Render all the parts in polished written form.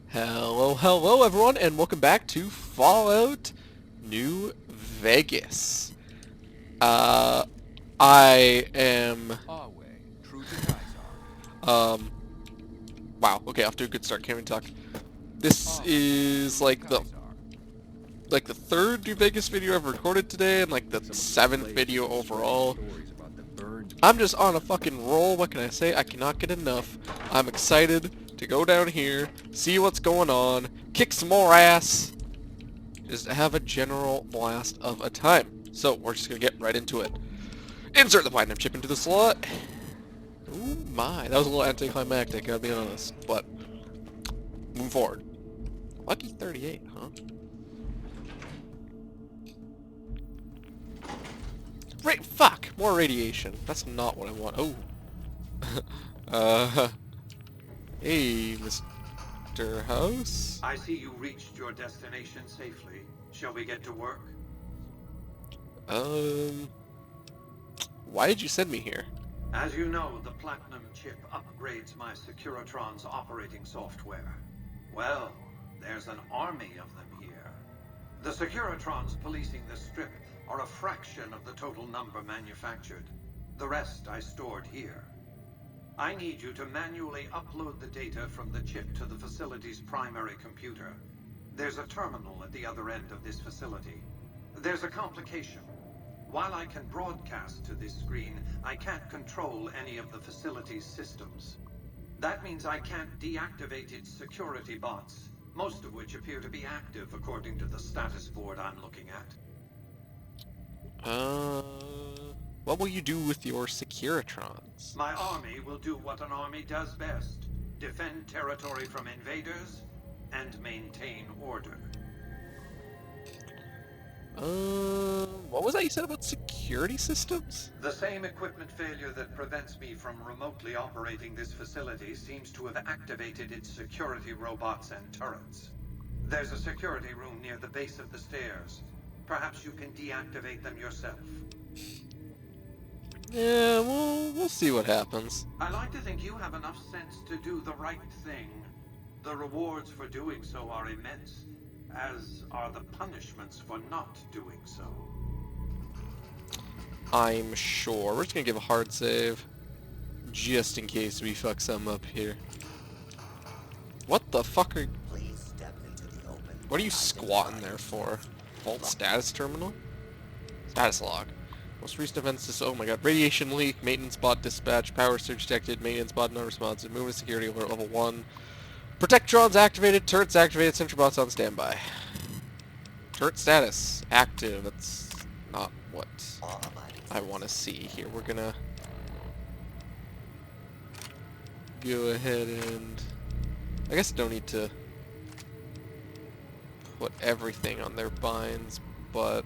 Hello everyone, and welcome back to Fallout New Vegas. I am, Our way, true to Kaiser. wow, okay, off to a good start, can't even talk. This Our way, is true to like the third New Vegas video I've recorded today, and like the seventh video overall. I'm just on a fucking roll, what can I say? I cannot get enough. I'm excited to go down here, see what's going on, kick some more ass, just have a general blast of a time. So, we're just gonna get right into it. Insert the platinum chip into the slot. Oh my, that was a little anticlimactic, gotta be honest, but move forward. Lucky 38, huh? Fuck! More radiation. That's not what I want. Oh. Hey, Mr. House? I see you reached your destination safely. Shall we get to work? Why did you send me here? As you know, the Platinum chip upgrades my Securitron's operating software. Well, there's an army of them here. The Securitrons policing the strip are a fraction of the total number manufactured. The rest I stored here. I need you to manually upload the data from the chip to the facility's primary computer. There's a terminal at the other end of this facility. There's a complication. While I can broadcast to this screen, I can't control any of the facility's systems. That means I can't deactivate its security bots, most of which appear to be active according to the status board I'm looking at. What will you do with your Securitrons? My army will do what an army does best: defend territory from invaders and maintain order. What was that you said about security systems? The same equipment failure that prevents me from remotely operating this facility seems to have activated its security robots and turrets. There's a security room near the base of the stairs. Perhaps you can deactivate them yourself. Yeah, we'll see what happens. I like to think you have enough sense to do the right thing. The rewards for doing so are immense, as are the punishments for not doing so. I'm sure. We're just gonna give a hard save, just in case we fuck something up here. What the fuck are... What are you squatting there for? Vault status terminal? Status log. Most recent events is, oh my god, radiation leak, maintenance bot dispatch, power surge detected, maintenance bot non-responsive, movement security alert level 1. Protectrons activated, turrets activated, sentry bots on standby. Turret status active. That's not what I want to see here. We're gonna go ahead and... I guess I don't need to put everything on their binds, but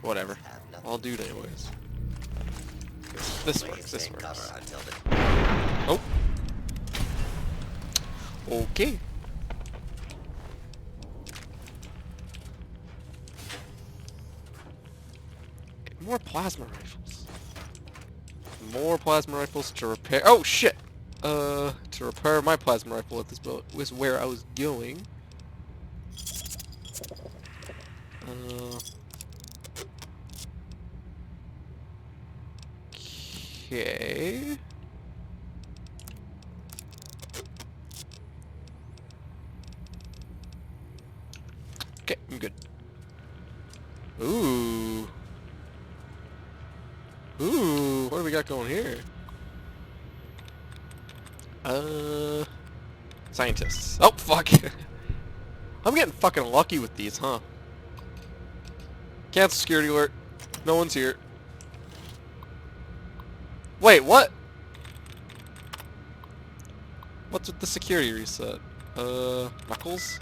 whatever. I'll do it anyways. This works, this works. Oh! Okay. More plasma rifles. More plasma rifles to repair. Oh shit! To repair my plasma rifle at this boat was where I was going. Okay. Okay, I'm good. Ooh. Ooh, what do we got going here? Scientists. Oh, fuck. I'm getting fucking lucky with these, huh? Cancel security alert. No one's here. Wait, what? What's with the security reset? Knuckles?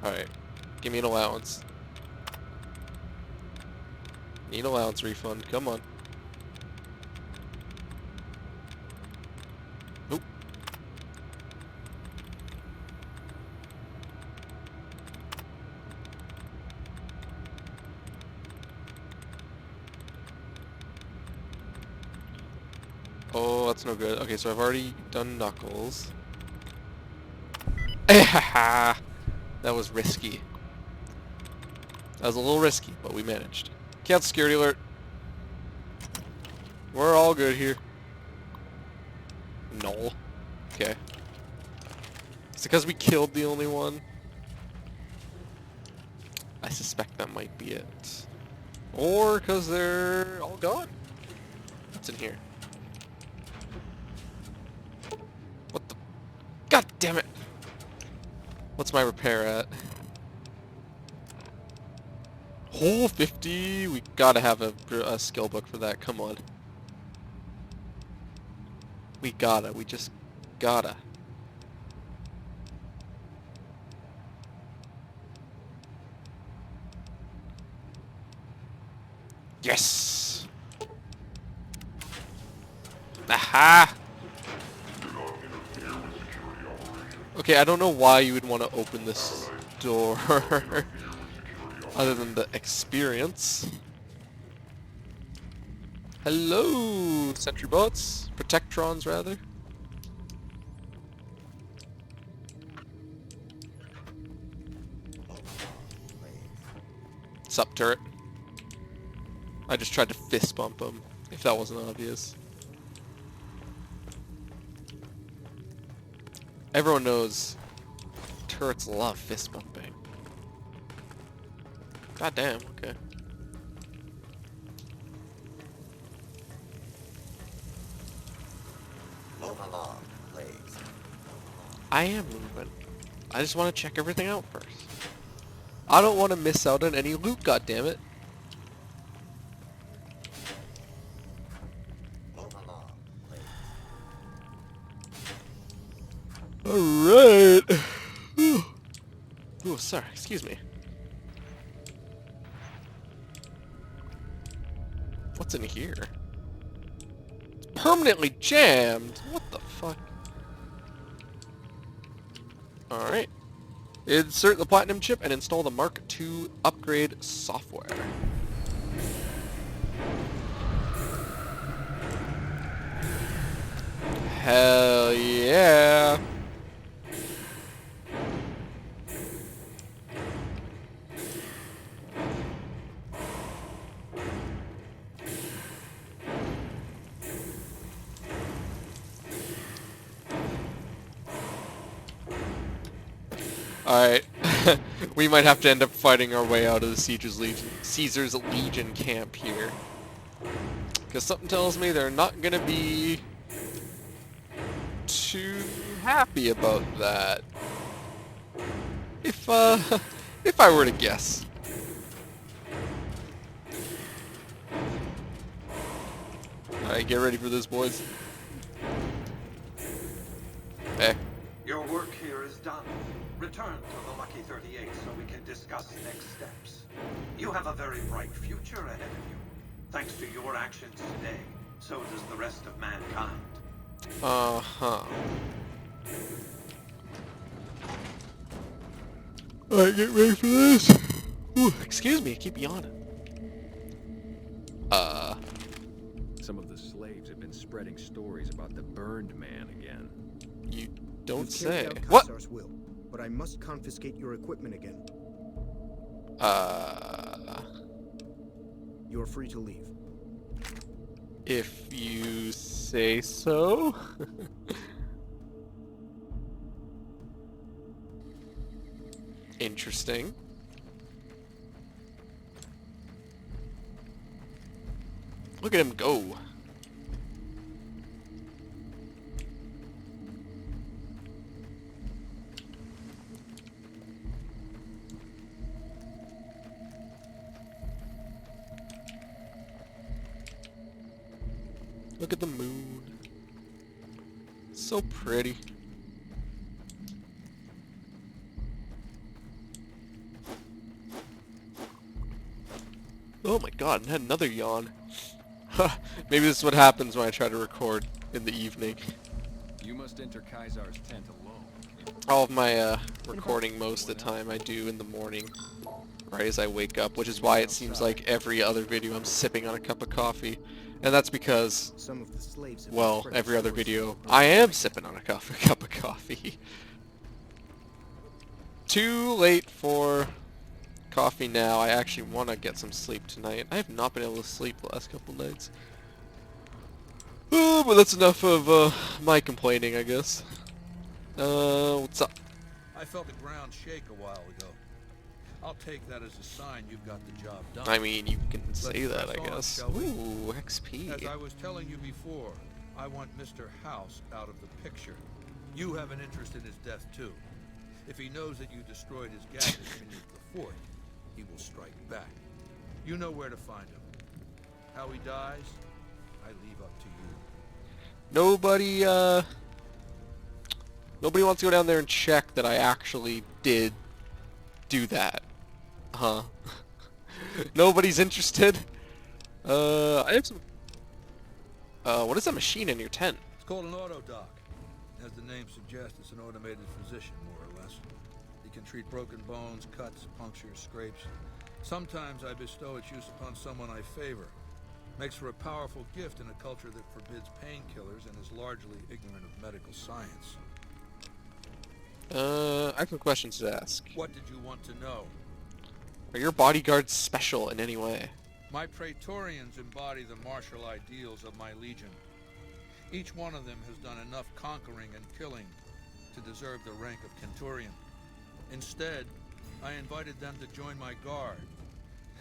Alright. Give me an allowance. Need allowance refund. Come on. Nope. Oh, that's no good. Okay, so I've already done Knuckles. That was risky. That was a little risky, but we managed. Cat security alert. We're all good here. No. Okay. It's because we killed the only one. I suspect that might be it. Or because they're all gone. What's in here? What the? God damn it! What's my repair at? Oh, 50! We gotta have a skill book for that. Come on. We just gotta. Yes! Aha! Okay, I don't know why you would want to open this door other than the experience. Hello, sentry bots. Protectrons, rather. Sup, turret. I just tried to fist bump him, if that wasn't obvious. Everyone knows turrets love fist bumping. God damn, okay. Move along, please. I am moving. I just want to check everything out first. I don't want to miss out on any loot, goddammit. Move along, please. Alright. Oh, sorry, excuse me. What's in here? It's permanently jammed! What the fuck? Alright. Insert the platinum chip and install the Mark II upgrade software. Hell yeah! Alright. We might have to end up fighting our way out of the Caesar's Legion camp here. Because something tells me they're not gonna be too happy about that. If I were to guess. Alright, get ready for this, boys. Hey. Your work here is done. Return to the Lucky 38 so we can discuss next steps. You have a very bright future ahead of you. Thanks to your actions today, so does the rest of mankind. Uh-huh. Alright, get ready for this. Ooh, excuse me, I keep yawning. Some of the slaves have been spreading stories about the burned man again. You don't You've carried say. out What? Caesar's will, but I must confiscate your equipment again. You're free to leave. If you say so. Interesting. Look at him go. Look at the moon. So pretty. Oh my god, and had another yawn. Maybe this is what happens when I try to record in the evening. You must enter Caesar's tent alone. All of my recording most of the time I do in the morning, right as I wake up, which is why it seems like every other video I'm sipping on a cup of coffee. And that's because, Some of the slaves have well, spread every other stories video, about I am birds. sipping on a cup of coffee. Too late for coffee now. I actually want to get some sleep tonight. I have not been able to sleep the last couple nights. Oh, but that's enough of my complaining, I guess. What's up? I felt the ground shake a while ago. I'll take that as a sign you've got the job done. I mean, you can say Let's that, I press on, guess. shall we? Ooh, XP. As I was telling you before, I want Mr. House out of the picture. You have an interest in his death, too. If he knows that you destroyed his gadgets beneath the fort, he will strike back. You know where to find him. How he dies, I leave up to you. Nobody wants to go down there and check that I actually did do that. Huh? Nobody's interested? I have some... what is that machine in your tent? It's called an autodoc. As the name suggests, it's an automated physician, more or less. He can treat broken bones, cuts, punctures, scrapes. Sometimes I bestow its use upon someone I favor. Makes for a powerful gift in a culture that forbids painkillers and is largely ignorant of medical science. I have some questions to ask. What did you want to know? Are your bodyguards special in any way? My Praetorians embody the martial ideals of my legion. Each one of them has done enough conquering and killing to deserve the rank of Centurion. Instead, I invited them to join my guard.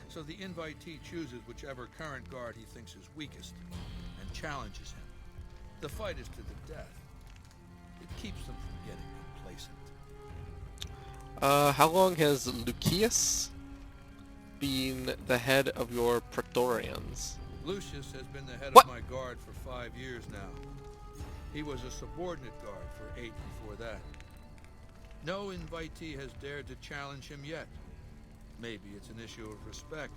So the invitee chooses whichever current guard he thinks is weakest and challenges him. The fight is to the death. It keeps them from getting complacent. How long has Lucius been the head of your Praetorians? Lucius has been the head What? of my guard for 5 years now. He was a subordinate guard for 8 before that. No invitee has dared to challenge him yet. Maybe it's an issue of respect.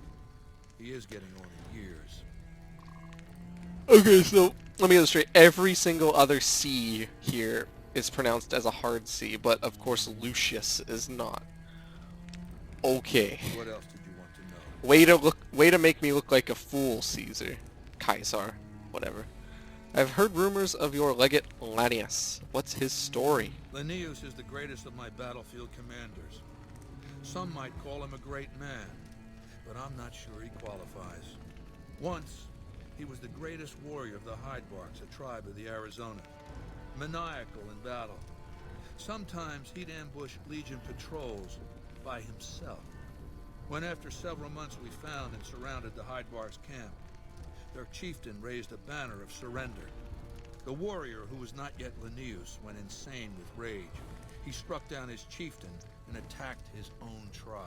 He is getting on in years. Okay, so let me get this straight. Every single other C here is pronounced as a hard C, but of course Lucius is not. Okay. What else did you want to know? Way to make me look like a fool, Caesar. Caesar. Whatever. I've heard rumors of your legate Lanius. What's his story? Linnaeus is the greatest of my battlefield commanders. Some might call him a great man, but I'm not sure he qualifies. Once, he was the greatest warrior of the Hydebarks, a tribe of the Arizona. Maniacal in battle. Sometimes he'd ambush Legion patrols by himself. When after several months we found and surrounded the Hydebarks camp, their chieftain raised a banner of surrender. The warrior, who was not yet Linnaeus, went insane with rage. He struck down his chieftain and attacked his own tribe.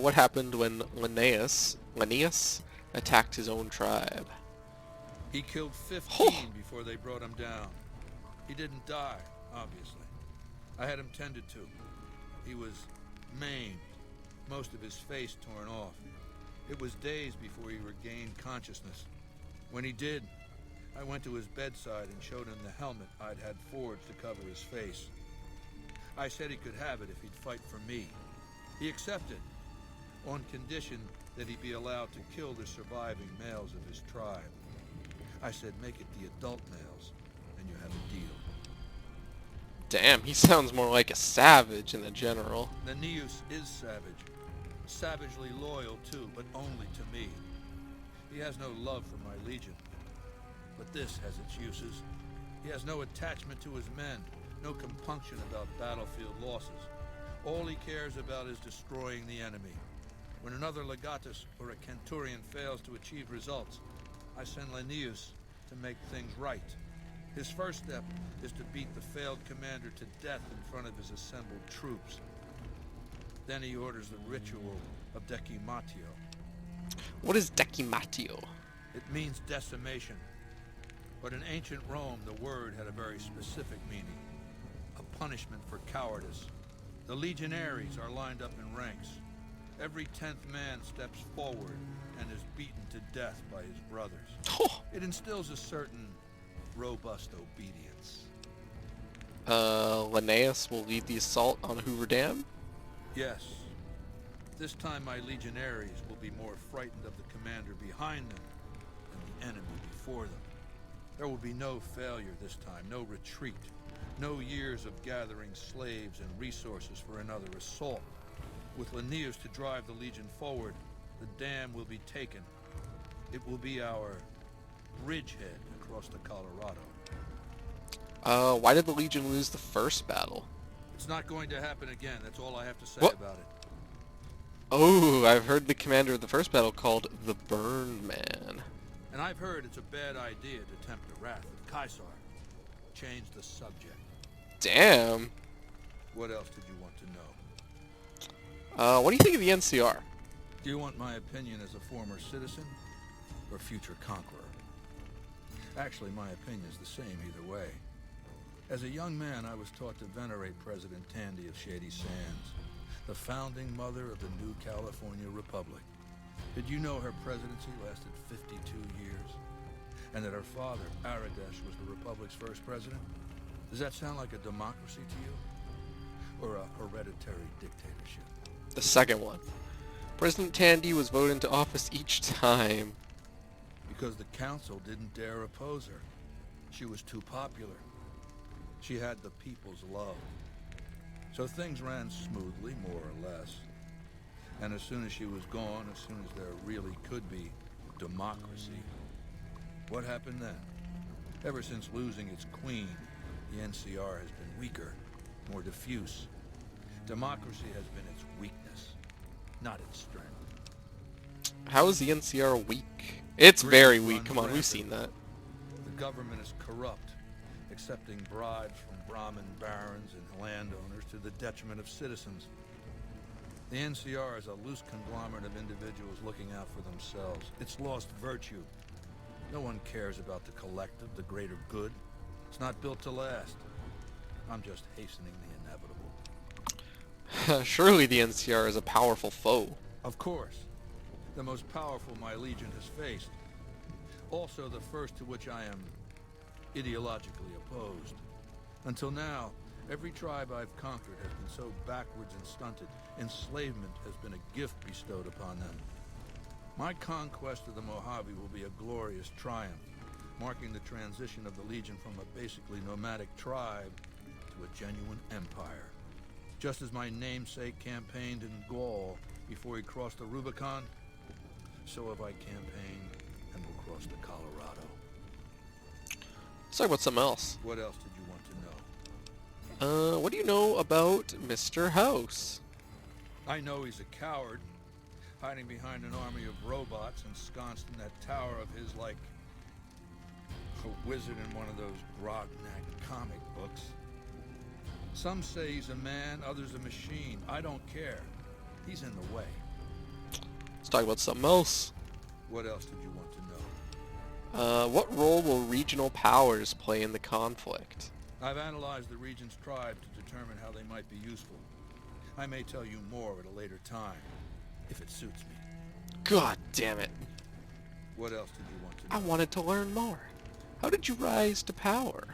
What happened when Linnaeus attacked his own tribe? He killed 15 before they brought him down. He didn't die, obviously. I had him tended to. He was maimed, most of his face torn off. It was days before he regained consciousness. When he did, I went to his bedside and showed him the helmet I'd had forged to cover his face. I said he could have it if he'd fight for me. He accepted, on condition that he be allowed to kill the surviving males of his tribe. I said, make it the adult males, and you have a deal. Damn, he sounds more like a savage than a general. Linnaeus is savage. Savagely loyal, too, but only to me. He has no love for my legion. But this has its uses. He has no attachment to his men, no compunction about battlefield losses. All he cares about is destroying the enemy. When another legatus or a centurion fails to achieve results, I send Linnaeus to make things right. His first step is to beat the failed commander to death in front of his assembled troops. Then he orders the ritual of decimatio. What is decimatio? It means decimation. But in ancient Rome, the word had a very specific meaning. A punishment for cowardice. The legionaries are lined up in ranks. Every 10th man steps forward and is beaten to death by his brothers. Oh. It instills a certain robust obedience. Linnaeus will lead the assault on Hoover Dam? Yes. This time my legionaries will be more frightened of the commander behind them enemy before them. There will be no failure this time, no retreat, no years of gathering slaves and resources for another assault. With Linnaeus to drive the Legion forward, the dam will be taken. It will be our bridgehead across the Colorado. Why did the Legion lose the first battle? It's not going to happen again. That's all I have to say What? about it. Oh, I've heard the commander of the first battle called the Burn Man. And I've heard it's a bad idea to tempt the wrath of Caesar. Change the subject. Damn. What else did you want to know? What do you think of the NCR? Do you want my opinion as a former citizen or future conqueror? Actually, my opinion is the same either way. As a young man, I was taught to venerate President Tandy of Shady Sands, the founding mother of the new California Republic. Did you know her presidency lasted 52 years? And that her father, Aradesh, was the Republic's first president? Does that sound like a democracy to you? Or a hereditary dictatorship? The second one. President Tandy was voted into office each time. Because the council didn't dare oppose her. She was too popular. She had the people's love. So things ran smoothly, more or less. And as soon as she was gone, as soon as there really could be democracy, what happened then? Ever since losing its queen, the NCR has been weaker, more diffuse. Democracy has been its weakness, not its strength. How is the NCR weak? It's Greed very weak. runs Come on, we've rampant. seen that. The government is corrupt, accepting bribes from Brahmin barons and landowners to the detriment of citizens. The NCR is a loose conglomerate of individuals looking out for themselves. It's lost virtue. No one cares about the collective, the greater good. It's not built to last. I'm just hastening the inevitable. Surely the NCR is a powerful foe. Of course. The most powerful my legion has faced. Also the first to which I am ideologically opposed. Until now, every tribe I've conquered has been so backwards and stunted, enslavement has been a gift bestowed upon them. My conquest of the Mojave will be a glorious triumph, marking the transition of the Legion from a basically nomadic tribe to a genuine empire. Just as my namesake campaigned in Gaul before he crossed the Rubicon, so have I campaigned and will cross the Colorado. Let's talk about something else. What else did you want to know? What do you know about Mr. House? I know he's a coward, hiding behind an army of robots ensconced in that tower of his like a wizard in one of those Grognak comic books. Some say he's a man, others a machine. I don't care. He's in the way. Let's talk about something else. What else did you want to know? What role will regional powers play in the conflict? I've analyzed the region's tribe to determine how they might be useful. I may tell you more at a later time, if it suits me. God damn it. What else did you want to know? I wanted to learn more. How did you rise to power?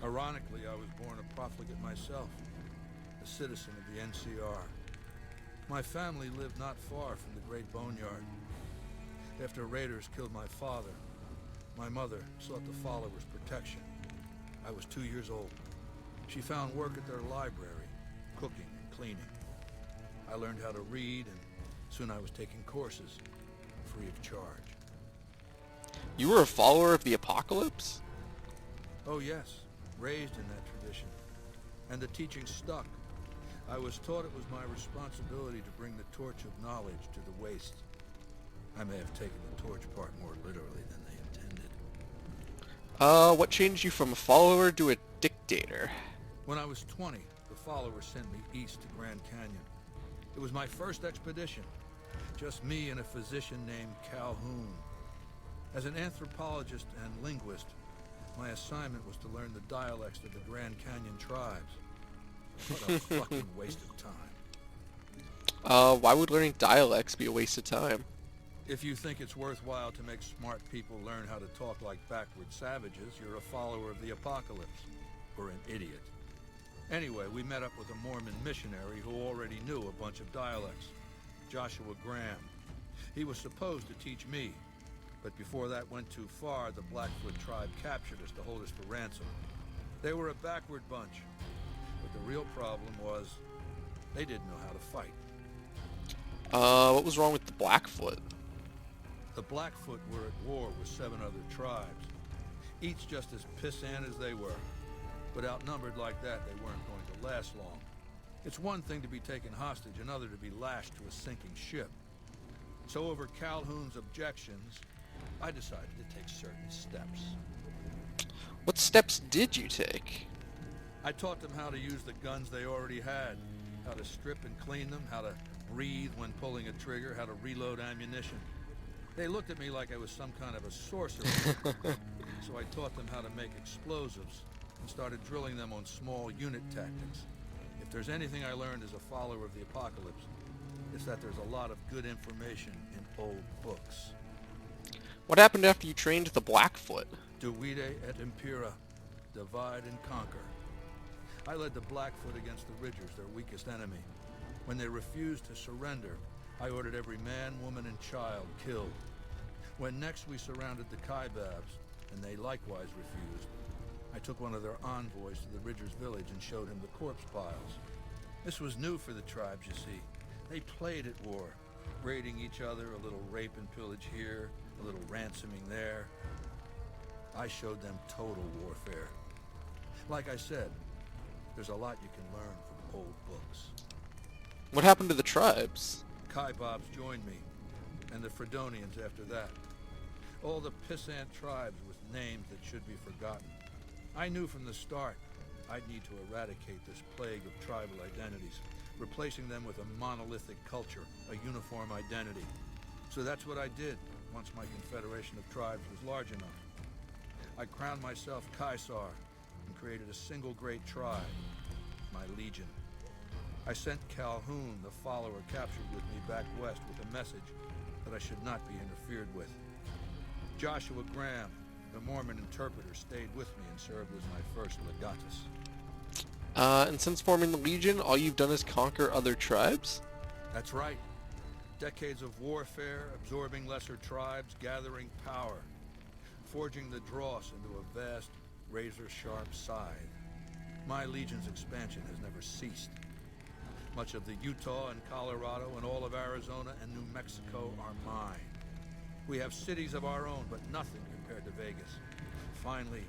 Ironically, I was born a profligate myself, a citizen of the NCR. My family lived not far from the Great Boneyard. After raiders killed my father, my mother sought the followers' protection. I was 2 years old. She found work at their library, cooking and cleaning. I learned how to read, and soon I was taking courses, free of charge. You were a follower of the Apocalypse? Oh yes, raised in that tradition. And the teaching stuck. I was taught it was my responsibility to bring the torch of knowledge to the waste. I may have taken the torch part more literally than they intended. What changed you from a follower to a dictator? When I was 20, the followers sent me east to Grand Canyon. It was my first expedition. Just me and a physician named Calhoun. As an anthropologist and linguist, my assignment was to learn the dialects of the Grand Canyon tribes. What a fucking waste of time. Why would learning dialects be a waste of time? If you think it's worthwhile to make smart people learn how to talk like backward savages, you're a follower of the Apocalypse. Or an idiot. Anyway, we met up with a Mormon missionary who already knew a bunch of dialects. Joshua Graham. He was supposed to teach me. But before that went too far, the Blackfoot tribe captured us to hold us for ransom. They were a backward bunch, but the real problem was they didn't know how to fight. What was wrong with the Blackfoot? The Blackfoot were at war with 7 other tribes, each just as pissant as they were. But outnumbered like that, they weren't going to last long. It's one thing to be taken hostage, another to be lashed to a sinking ship. So over Calhoun's objections, I decided to take certain steps. What steps did you take? I taught them how to use the guns they already had, how to strip and clean them, how to breathe when pulling a trigger, how to reload ammunition. They looked at me like I was some kind of a sorcerer. So I taught them how to make explosives and started drilling them on small unit tactics. If there's anything I learned as a follower of the apocalypse, it's that there's a lot of good information in old books. What happened after you trained the Blackfoot? Divide et impera, divide and conquer. I led the Blackfoot against the Ridgers, their weakest enemy. When they refused to surrender, I ordered every man, woman, and child killed. When next we surrounded the Kaibabs, and they likewise refused, I took one of their envoys to the Ridgers' village and showed him the corpse piles. This was new for the tribes, you see. They played at war, raiding each other, a little rape and pillage here, a little ransoming there. I showed them total warfare. Like I said, there's a lot you can learn from old books. What happened to the tribes? Kaibabs joined me, and the Fredonians after that. All the pissant tribes with names that should be forgotten. I knew from the start I'd need to eradicate this plague of tribal identities, replacing them with a monolithic culture, a uniform identity. So that's what I did once my confederation of tribes was large enough. I crowned myself Caesar and created a single great tribe, my legion. I sent Calhoun, the follower captured with me, back west with a message that I should not be interfered with. Joshua Graham, the Mormon interpreter, stayed with me and served as my first legatus. And since forming the Legion, all you've done is conquer other tribes? That's right. Decades of warfare, absorbing lesser tribes, gathering power, forging the dross into a vast, razor-sharp scythe. My Legion's expansion has never ceased. Much of the Utah and Colorado and all of Arizona and New Mexico are mine. We have cities of our own, but nothing compared to Vegas. Finally,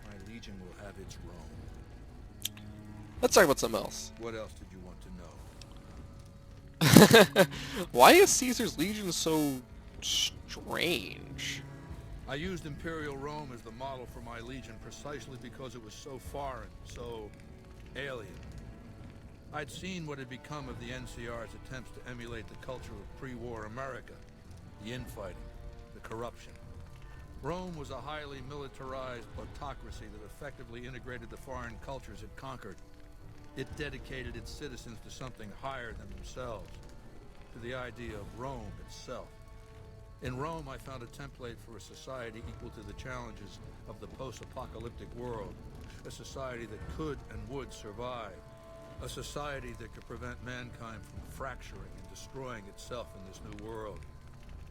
my Legion will have its Rome. Let's talk about something else. What else did you want to know? Why is Caesar's Legion so strange? I used Imperial Rome as the model for my Legion precisely because it was so foreign, so alien. I'd seen what had become of the NCR's attempts to emulate the culture of pre-war America, the infighting, the corruption. Rome was a highly militarized autocracy that effectively integrated the foreign cultures it conquered. It dedicated its citizens to something higher than themselves, to the idea of Rome itself. In Rome, I found a template for a society equal to the challenges of the post-apocalyptic world, a society that could and would survive, a society that could prevent mankind from fracturing and destroying itself in this new world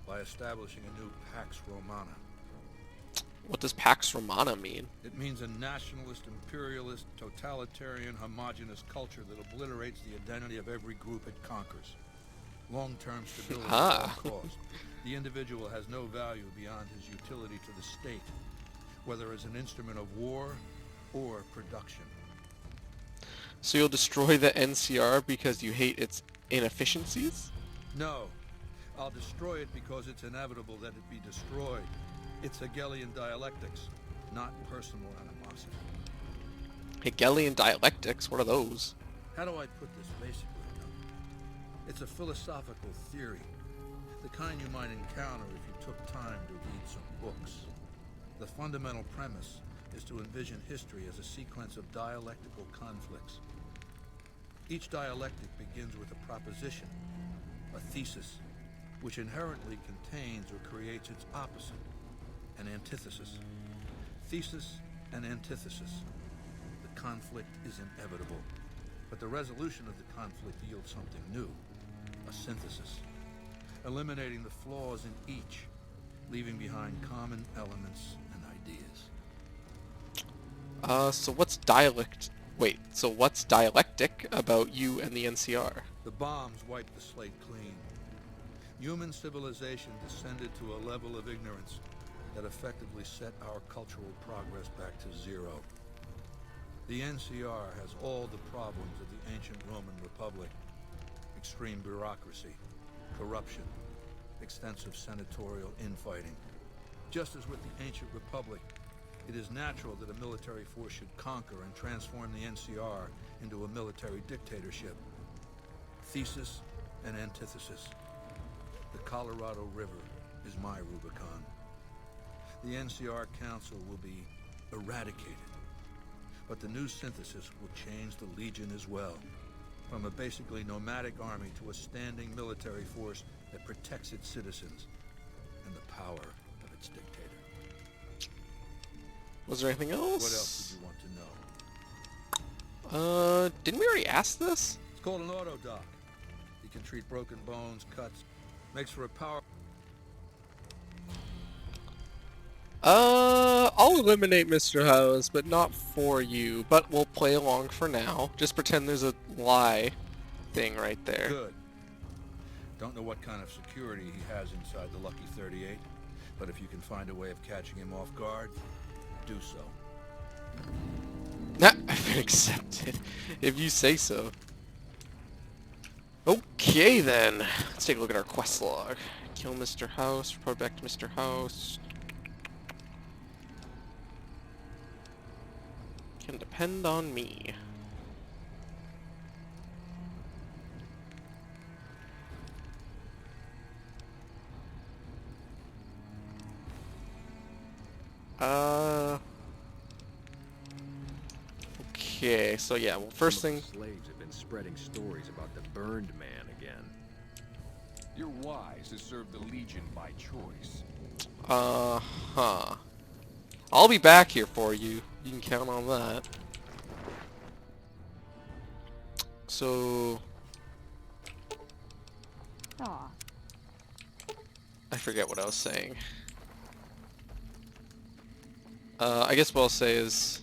by establishing a new Pax Romana. What does Pax Romana mean? It means a nationalist, imperialist, totalitarian, homogenous culture that obliterates the identity of every group it conquers. Long-term stability at all cost. The individual has no value beyond his utility to the state, whether as an instrument of war or production. So you'll destroy the NCR because you hate its inefficiencies? No. I'll destroy it because it's inevitable that it be destroyed. It's Hegelian dialectics, not personal animosity. Hegelian dialectics? What are those? How do I put this basically? It's a philosophical theory, the kind you might encounter if you took time to read some books. The fundamental premise is to envision history as a sequence of dialectical conflicts. Each dialectic begins with a proposition, a thesis, which inherently contains or creates its opposite, an antithesis. Thesis and antithesis. The conflict is inevitable, but the resolution of the conflict yields something new, a synthesis, eliminating the flaws in each leaving behind common elements and ideas. So what's dialect? Wait, so what's dialectic about you and the NCR? The bombs wiped the slate clean. Human civilization descended to a level of ignorance that effectively set our cultural progress back to zero. The NCR has all the problems of the ancient Roman Republic. Extreme bureaucracy, corruption, extensive senatorial infighting. Just as with the ancient Republic, it is natural that a military force should conquer and transform the NCR into a military dictatorship. Thesis and antithesis. The Colorado River is my Rubicon. The NCR Council will be eradicated. But the new synthesis will change the Legion as well. From a basically nomadic army to a standing military force that protects its citizens and the power of its dictator. Was there anything else? What else did you want to know? Didn't we already ask this? It's called an autodoc. It can treat broken bones, cuts, makes for a power... I'll eliminate Mr. House, but not for you. But we'll play along for now. Just pretend there's a lie thing right there. Good. Don't know what kind of security he has inside the Lucky 38, but if you can find a way of catching him off guard, do so. Nah, I've been accepted. If you say so. Okay then. Let's take a look at our quest log. Kill Mr. House, report back to Mr. House. Can depend on me. Okay, so yeah, well, first thing... Some of the slaves have been spreading stories about the burned man again. You're wise to serve the Legion by choice. Uh-huh. I'll be back here for you. You can count on that. So... Aw. I forget what I was saying. I guess what I'll say is,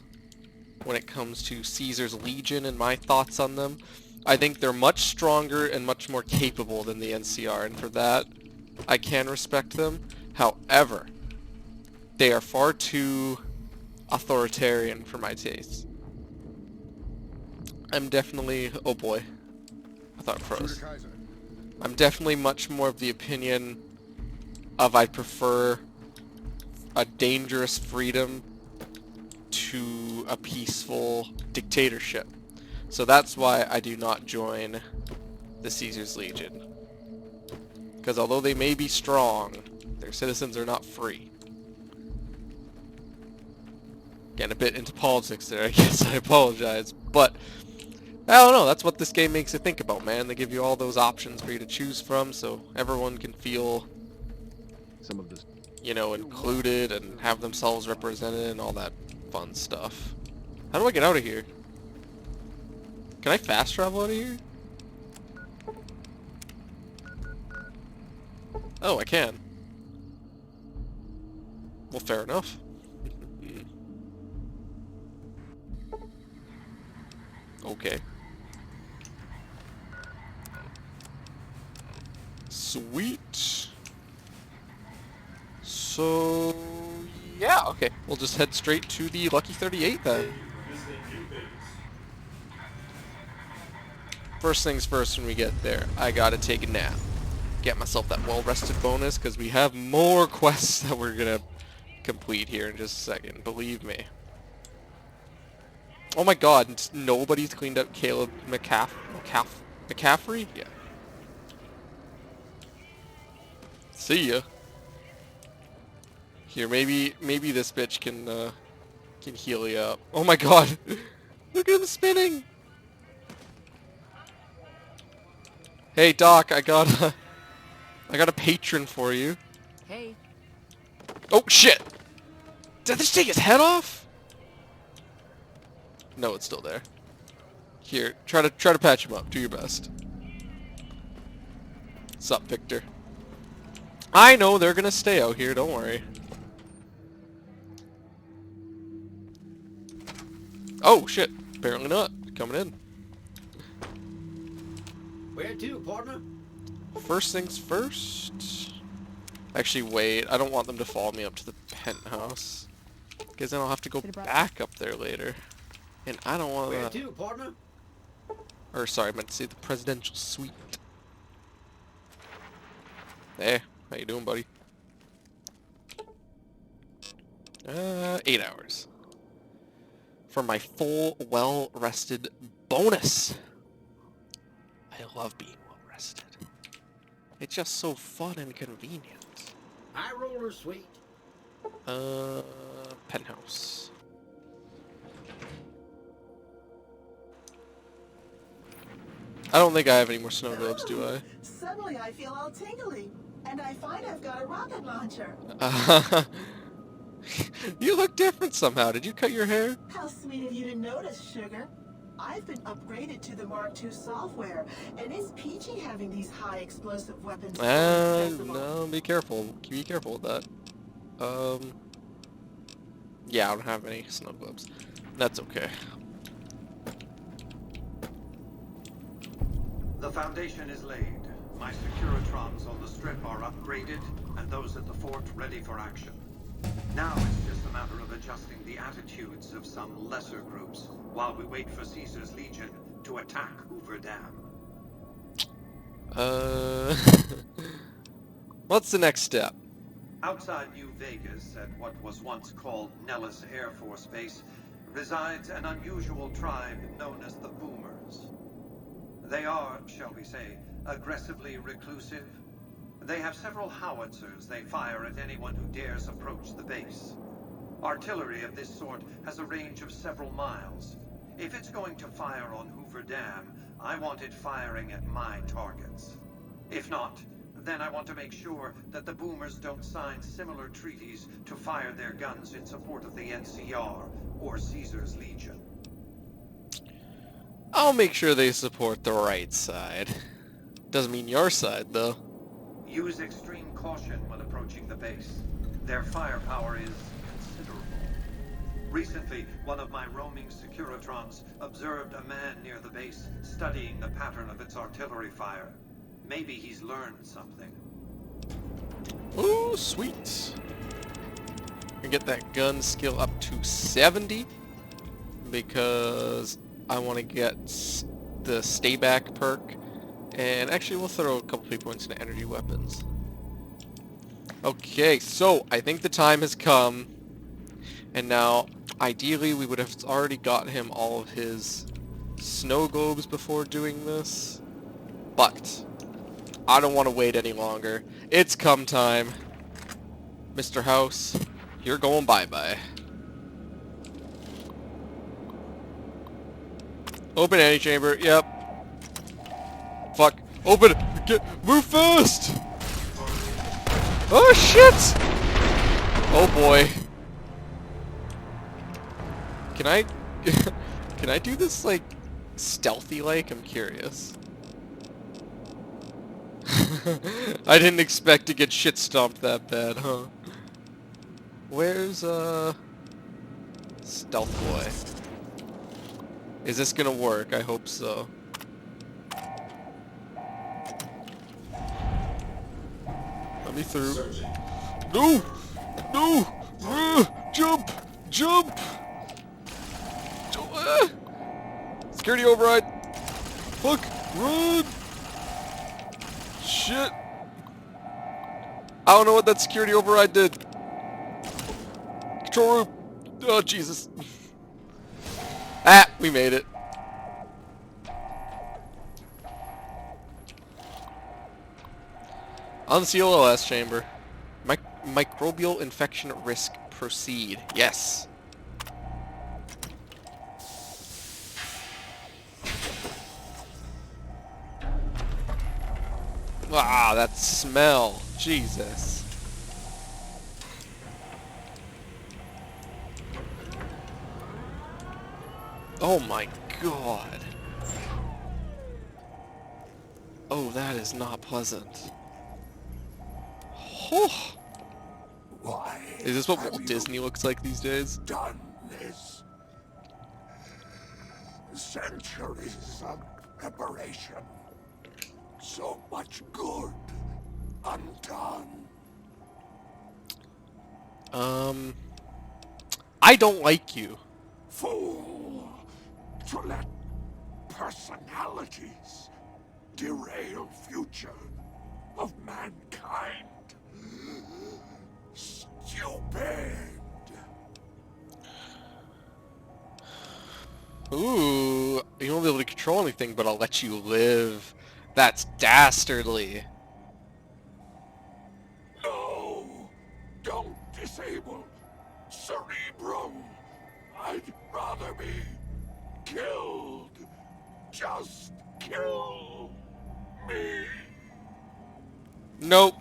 when it comes to Caesar's Legion and my thoughts on them, I think they're much stronger and much more capable than the NCR, and for that, I can respect them. However, they are far too authoritarian for my taste. I'm definitely... oh boy. I thought it froze. I'm definitely much more of the opinion of I prefer a dangerous freedom to a peaceful dictatorship. So that's why I do not join the Caesar's Legion. Because although they may be strong, their citizens are not free. Getting a bit into politics there, I guess. I apologize. But, I don't know, that's what this game makes you think about, man. They give you all those options for you to choose from, so everyone can feel, Some of this. you know, included and have themselves represented and all that fun stuff. How do I get out of here? Can I fast travel out of here? Oh, I can. Well, fair enough. Okay. Sweet. So, yeah, okay. We'll just head straight to the Lucky 38 then. First things first, when we get there, I gotta take a nap. Get myself that well-rested bonus, because we have more quests that we're gonna complete here in just a second, believe me. Oh my god, nobody's cleaned up Caleb McCaffrey? Yeah. See ya. Here, maybe this bitch can heal you up. Oh my god! Look at him spinning! Hey Doc, I got a patron for you. Hey. Oh shit! Did this take his head off? No, it's still there. Here, try to patch him up. Do your best. Sup, Victor? I know they're gonna stay out here, don't worry. Oh shit, apparently not. Coming in. Where to, partner? First things first. Actually, wait, I don't want them to follow me up to the penthouse. Because then I'll have to go back up there later. And I don't want Where to... to, partner? Or sorry, I meant to say the presidential suite. Hey, how you doing, buddy? 8 hours. For my full, well-rested bonus. I love being well-rested. It's just so fun and convenient. High roller suite. Penthouse. I don't think I have any more snow globes, do I? Suddenly I feel all tingly, and I find I've got a rocket launcher. You look different somehow. Did you cut your hair? How sweet of you to notice, sugar. I've been upgraded to the Mark II software, and it's peachy having these high explosive weapons. No, be careful. Be careful with that. Yeah, I don't have any snow globes. That's okay. The foundation is laid. My Securitrons on the strip are upgraded, and those at the fort ready for action. Now it's just a matter of adjusting the attitudes of some lesser groups while we wait for Caesar's Legion to attack Hoover Dam. What's the next step? Outside New Vegas, at what was once called Nellis Air Force Base, resides an unusual tribe known as the Boomers. They are, shall we say, aggressively reclusive. They have several howitzers they fire at anyone who dares approach the base. Artillery of this sort has a range of several miles. If it's going to fire on Hoover Dam, I want it firing at my targets. If not, then I want to make sure that the Boomers don't sign similar treaties to fire their guns in support of the NCR or Caesar's Legion. I'll make sure they support the right side. Doesn't mean your side, though. Use extreme caution when approaching the base. Their firepower is considerable. Recently, one of my roaming Securitrons observed a man near the base studying the pattern of its artillery fire. Maybe he's learned something. Ooh, sweet. And get that gun skill up to 70 because I want to get the stay back perk. And actually, we'll throw a couple of points into energy weapons. Okay, so I think the time has come. And now, ideally, we would have already got him all of his snow globes before doing this. But I don't want to wait any longer. It's come time. Mr. House, you're going bye-bye. Open antechamber. Yep. Fuck. Open it. Move fast. Oh, shit. Oh, boy. Can I... Can I do this, like, stealthy-like? I'm curious. I didn't expect to get shit stomped that bad, huh? Where's, Stealth Boy? Is this gonna work? I hope so. Let me through. No! No! Jump! Jump! Security override! Fuck! Run! Shit! I don't know what that security override did. Control room! Oh, Jesus. Ah! We made it. Unseal OS chamber. Microbial infection risk. Proceed. Yes. Ah, that smell. Jesus. Oh my god. Oh, that is not pleasant. Oh. Why Is this what have Walt you Disney looks like these days? done this? Centuries of preparation. So much good undone. I don't like you. Fool! To let personalities derail future of mankind. Stupid! Ooh, you won't be able to control anything, but I'll let you live. That's dastardly. No! Don't disable Cerebro! I'd rather be killed. Just kill me. Nope.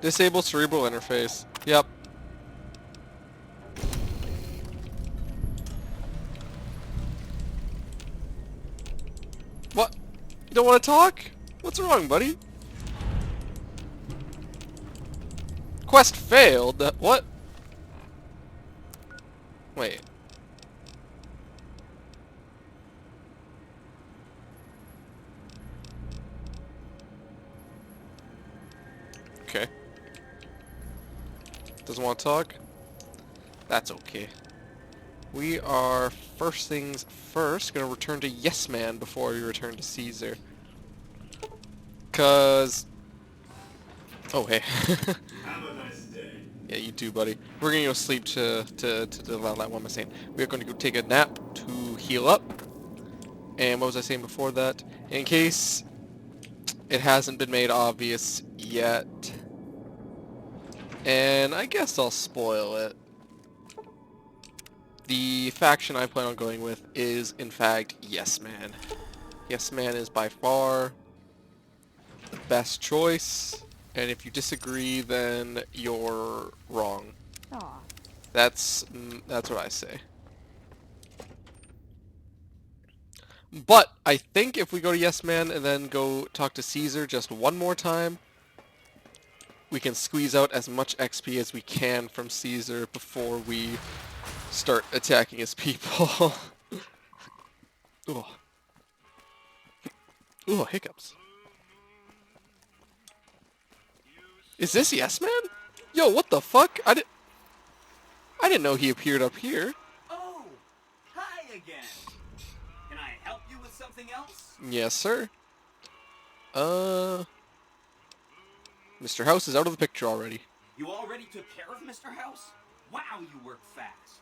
Disable cerebral interface. Yep. What? You don't want to talk? What's wrong, buddy? Quest failed? What? Wait. Okay. Doesn't want to talk? That's okay. We are, first things first, gonna return to Yes Man before we return to Caesar. Cause... Oh, hey. Have a nice day. Yeah, you too, buddy. We're gonna go sleep to what am I saying? We're gonna go take a nap to heal up. And what was I saying before that? In case it hasn't been made obvious yet. And I guess I'll spoil it. The faction I plan on going with is, in fact, Yes Man. Yes Man is by far the best choice, and if you disagree, then you're wrong. Aw. That's what I say. But I think if we go to Yes Man and then go talk to Caesar just one more time, we can squeeze out as much XP as we can from Caesar before we start attacking his people. Ugh. Ooh, hiccups. Is this Yes Man? Yo, what the fuck? I didn't know he appeared up here. Oh, hi again. Can I help you with something else? Yes, sir. Mr. House is out of the picture already. You already took care of Mr. House? Wow, you work fast.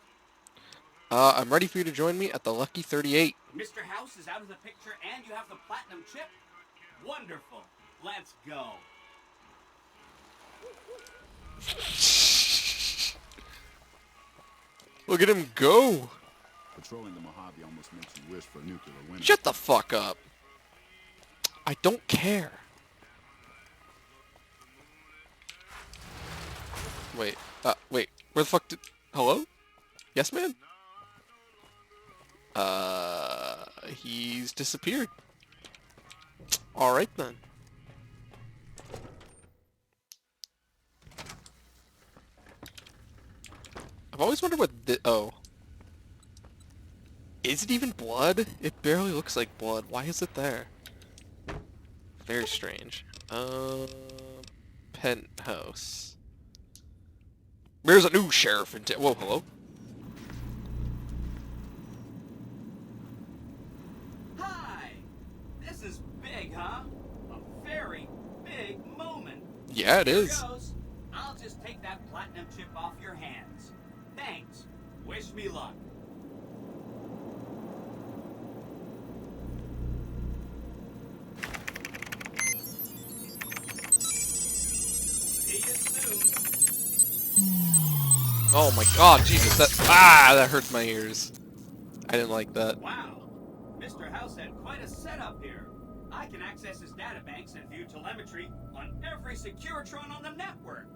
I'm ready for you to join me at the Lucky 38. Mr. House is out of the picture and you have the platinum chip? Wonderful. Let's go. Look at him go. Patrolling the Mojave almost makes you wish for a nuclear winter. Shut the fuck up. I don't care. Wait, wait. Where the fuck did... Hello? Yes, man? He's disappeared. Alright then. I've always wondered what the... Oh. Is it even blood? It barely looks like blood. Why is it there? Very strange. Penthouse. There's a new sheriff in town. Whoa, hello? Hi! This is big, huh? A very big moment. Yeah, it Here is. goes. I'll just take that platinum chip off your hands. Thanks. Wish me luck. See you soon. Oh my god, Jesus, that hurts my ears. I didn't like that. Wow. Mr. House had quite a setup here. I can access his databanks and view telemetry on every Securitron on the network.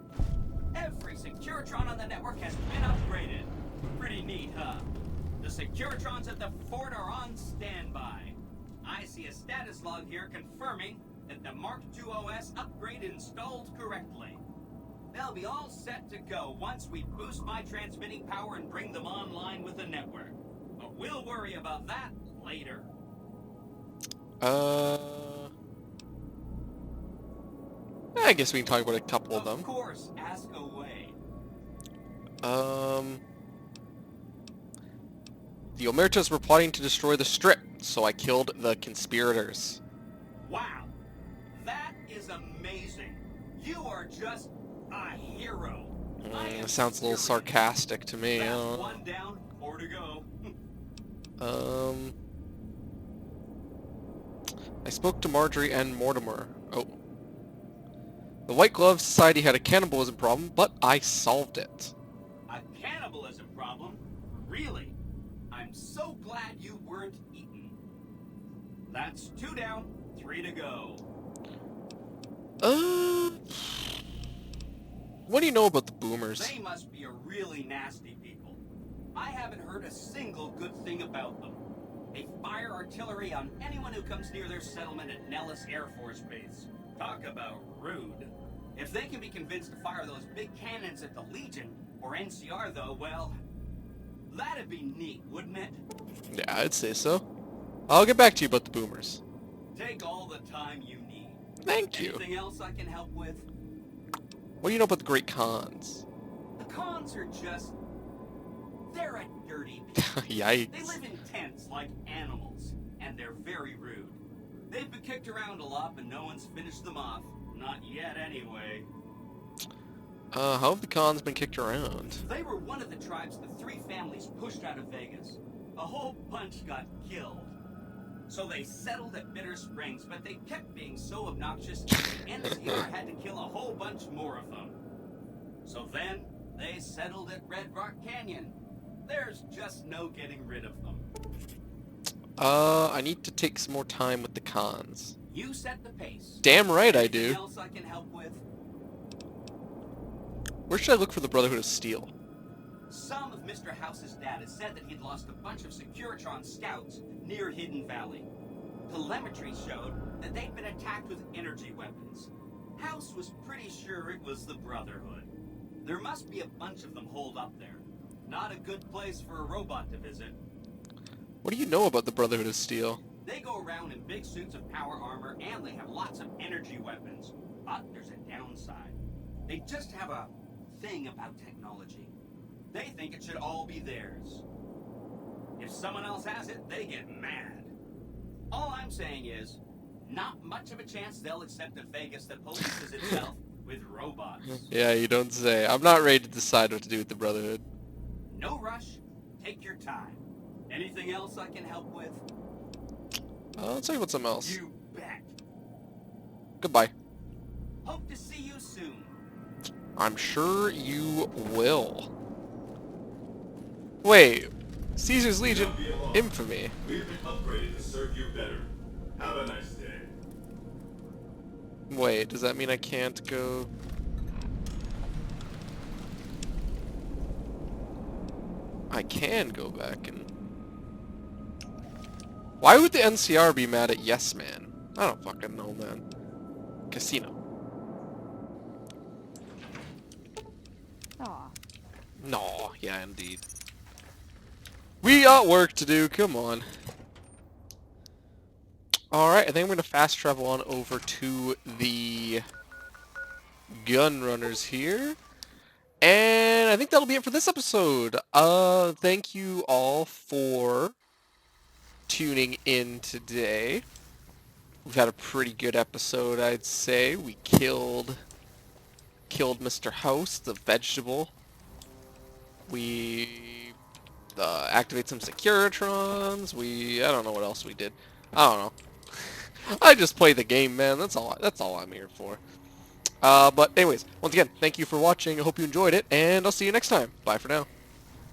Every Securitron on the network has been upgraded. Pretty neat, huh? The Securitrons at the fort are on standby. I see a status log here confirming that the Mark II OS upgrade installed correctly. They'll be all set to go once we boost my transmitting power and bring them online with the network. But we'll worry about that later. I guess we can talk about a couple of them. Of course, ask away. The Omertas were plotting to destroy the Strip, so I killed the conspirators. Wow, that is amazing. You are just a hero. Sounds a little sarcastic to me. I That's don't know. one down, 4 to go. I spoke to Marjorie and Mortimer. Oh. The White Glove Society had a cannibalism problem, but I solved it. A cannibalism problem? Really? I'm so glad you weren't eaten. That's 2 down, 3 to go. What do you know about the Boomers? They must be a really nasty people. I haven't heard a single good thing about them. They fire artillery on anyone who comes near their settlement at Nellis Air Force Base. Talk about rude. If they can be convinced to fire those big cannons at the Legion, or NCR though, well, that'd be neat, wouldn't it? Yeah, I'd say so. I'll get back to you about the Boomers. Take all the time you need. Thank you. Anything else I can help with? What do you know about the Great Khans? The cons are just... they're a dirty people. Yikes. They live in tents like animals, and they're very rude. They've been kicked around a lot, but no one's finished them off. Not yet, anyway. How have the Khans been kicked around? They were one of the tribes the 3 families pushed out of Vegas. A whole bunch got killed. So they settled at Bitter Springs, but they kept being so obnoxious, the NCR had to kill a whole bunch more of them. So then, they settled at Red Rock Canyon. There's just no getting rid of them. I need to take some more time with the Khans. You set the pace. Damn right I Anything do. else I can help with? Where should I look for the Brotherhood of Steel? Some of Mr. House's data said that he'd lost a bunch of Securitron scouts near Hidden Valley. Telemetry showed that they'd been attacked with energy weapons. House was pretty sure it was the Brotherhood. There must be a bunch of them holed up there. Not a good place for a robot to visit. What do you know about the Brotherhood of Steel? They go around in big suits of power armor, and they have lots of energy weapons. But there's a downside. They just have a thing about technology. They think it should all be theirs. If someone else has it, they get mad. All I'm saying is, not much of a chance they'll accept a Vegas that polices itself with robots. Yeah, you don't say. I'm not ready to decide what to do with the Brotherhood. No rush. Take your time. Anything else I can help with? I'll tell you about something else. You bet. Goodbye. Hope to see you soon. I'm sure you will. Wait, Caesar's Legion, infamy. We've been upgraded to serve you better. Have a nice day. Wait, does that mean I can't go? I can go back and... Why would the NCR be mad at Yes Man? I don't fucking know, man. Casino. Aw. No, yeah, indeed. We got work to do, come on. Alright, I think I'm going to fast travel on over to the gun runners here. And I think that'll be it for this episode. Thank you all for tuning in today. We've had a pretty good episode, I'd say. We killed Mr. House, the vegetable. We activate some Securitrons. I don't know what else we did. I don't know. I just play the game, man. That's all I'm here for. But anyways, once again, thank you for watching. I hope you enjoyed it, and I'll see you next time. Bye for now.